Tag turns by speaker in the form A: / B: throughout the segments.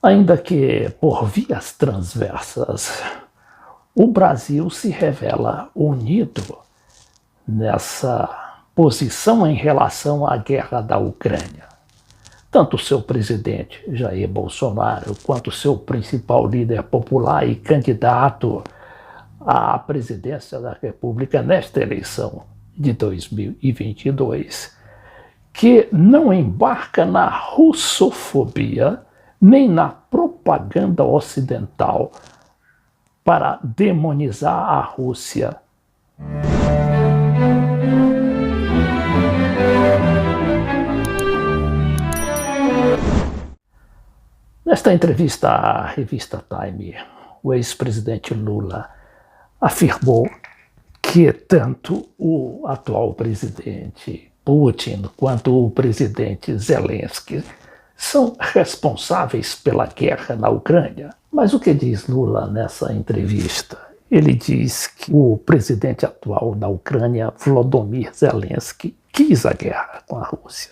A: Ainda que por vias transversas, o Brasil se revela unido nessa posição em relação à guerra da Ucrânia. Tanto o seu presidente, Jair Bolsonaro, quanto o seu principal líder popular e candidato à presidência da República nesta eleição de 2022, que não embarca na russofobia nem na propaganda ocidental para demonizar a Rússia. Nesta entrevista à revista Time, o ex-presidente Lula afirmou que tanto o atual presidente Putin quanto o presidente Zelensky são responsáveis pela guerra na Ucrânia. Mas o que diz Lula nessa entrevista? Ele diz que o presidente atual da Ucrânia, Volodymyr Zelensky, quis a guerra com a Rússia,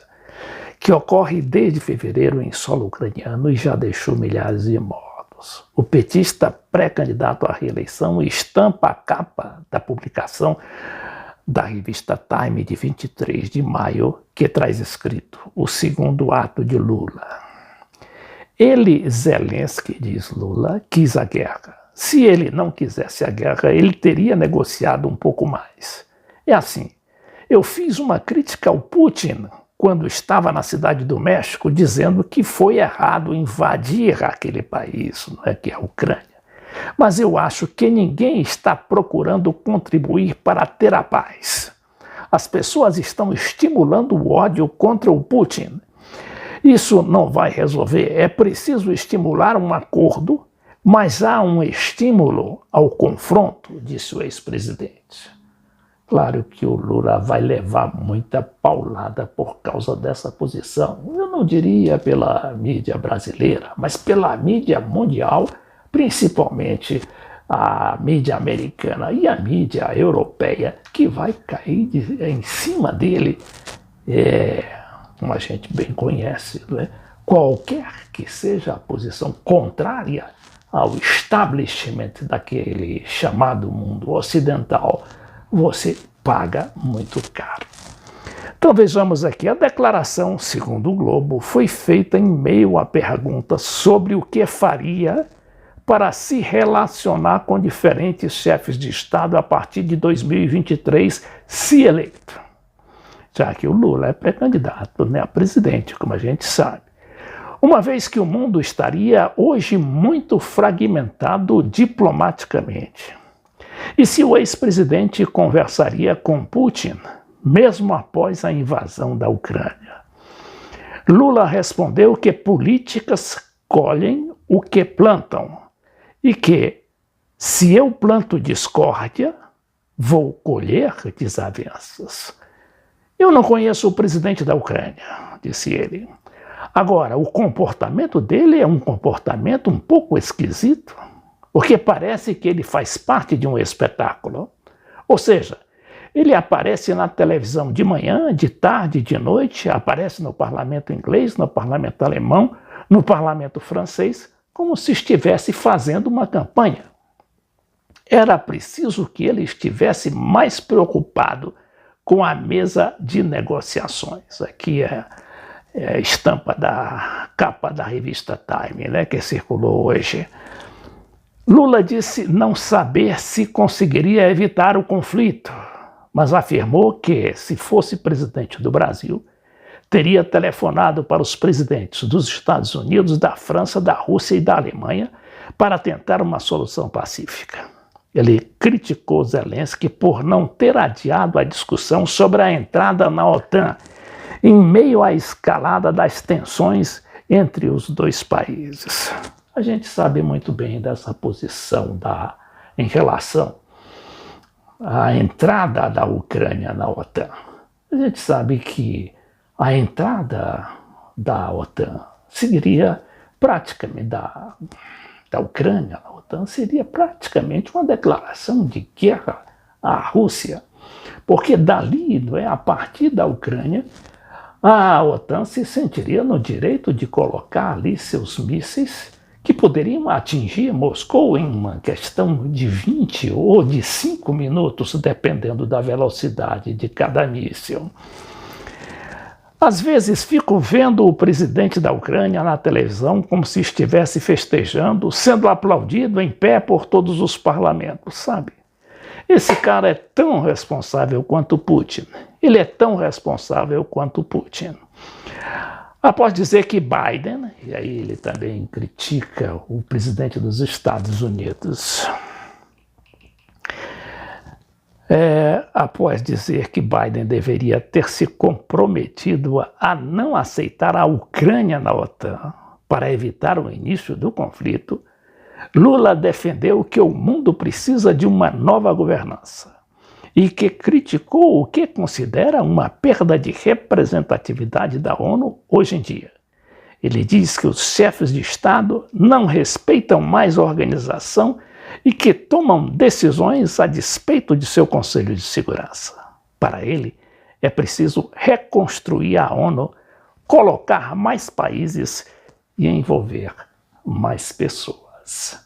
A: que ocorre desde fevereiro em solo ucraniano e já deixou milhares de mortos. O petista pré-candidato à reeleição estampa a capa da publicação da revista Time de 23 de maio, que traz escrito o segundo ato de Lula. Ele, Zelensky, diz Lula, quis a guerra. Se ele não quisesse a guerra, ele teria negociado um pouco mais. É assim, eu fiz uma crítica ao Putin quando estava na cidade do México, dizendo que foi errado invadir aquele país, que é a Ucrânia. Mas eu acho que ninguém está procurando contribuir para ter a paz. As pessoas estão estimulando o ódio contra o Putin. Isso não vai resolver. É preciso estimular um acordo, mas há um estímulo ao confronto, disse o ex-presidente. Claro que o Lula vai levar muita paulada por causa dessa posição. Eu não diria pela mídia brasileira, mas pela mídia mundial, principalmente a mídia americana e a mídia europeia, que vai cair em cima dele, como a gente bem conhece, qualquer que seja a posição contrária ao establishment daquele chamado mundo ocidental, você paga muito caro. Então vejamos aqui, a declaração, segundo o Globo, foi feita em meio a perguntas sobre o que faria para se relacionar com diferentes chefes de Estado a partir de 2023, se eleito. Já que o Lula é pré-candidato a presidente, como a gente sabe. Uma vez que o mundo estaria hoje muito fragmentado diplomaticamente. E se o ex-presidente conversaria com Putin, mesmo após a invasão da Ucrânia? Lula respondeu que políticas colhem o que plantam. E que, se eu planto discórdia, vou colher desavenças. Eu não conheço o presidente da Ucrânia, disse ele. Agora, o comportamento dele é um comportamento um pouco esquisito, porque parece que ele faz parte de um espetáculo. Ou seja, ele aparece na televisão de manhã, de tarde, de noite, aparece no parlamento inglês, no parlamento alemão, no parlamento francês, como se estivesse fazendo uma campanha. Era preciso que ele estivesse mais preocupado com a mesa de negociações. Aqui é a estampa da capa da revista Time, que circulou hoje. Lula disse não saber se conseguiria evitar o conflito, mas afirmou que, se fosse presidente do Brasil, teria telefonado para os presidentes dos Estados Unidos, da França, da Rússia e da Alemanha para tentar uma solução pacífica. Ele criticou Zelensky por não ter adiado a discussão sobre a entrada na OTAN, em meio à escalada das tensões entre os dois países. A gente sabe muito bem dessa posição em relação à entrada da Ucrânia na OTAN. A gente sabe que a entrada da OTAN seria praticamente, da Ucrânia na OTAN, seria praticamente uma declaração de guerra à Rússia, porque dali, a partir da Ucrânia, a OTAN se sentiria no direito de colocar ali seus mísseis que poderiam atingir Moscou em uma questão de 20 ou de 5 minutos, dependendo da velocidade de cada míssil. Às vezes fico vendo o presidente da Ucrânia na televisão como se estivesse festejando, sendo aplaudido em pé por todos os parlamentos, sabe? Esse cara é tão responsável quanto Putin. Ele é tão responsável quanto Putin. Após dizer que Biden, e aí ele também critica o presidente dos Estados Unidos, após dizer que Biden deveria ter se comprometido a não aceitar a Ucrânia na OTAN para evitar o início do conflito, Lula defendeu que o mundo precisa de uma nova governança e que criticou o que considera uma perda de representatividade da ONU hoje em dia. Ele diz que os chefes de Estado não respeitam mais a organização e que tomam decisões a despeito de seu Conselho de Segurança. Para ele, é preciso reconstruir a ONU, colocar mais países e envolver mais pessoas.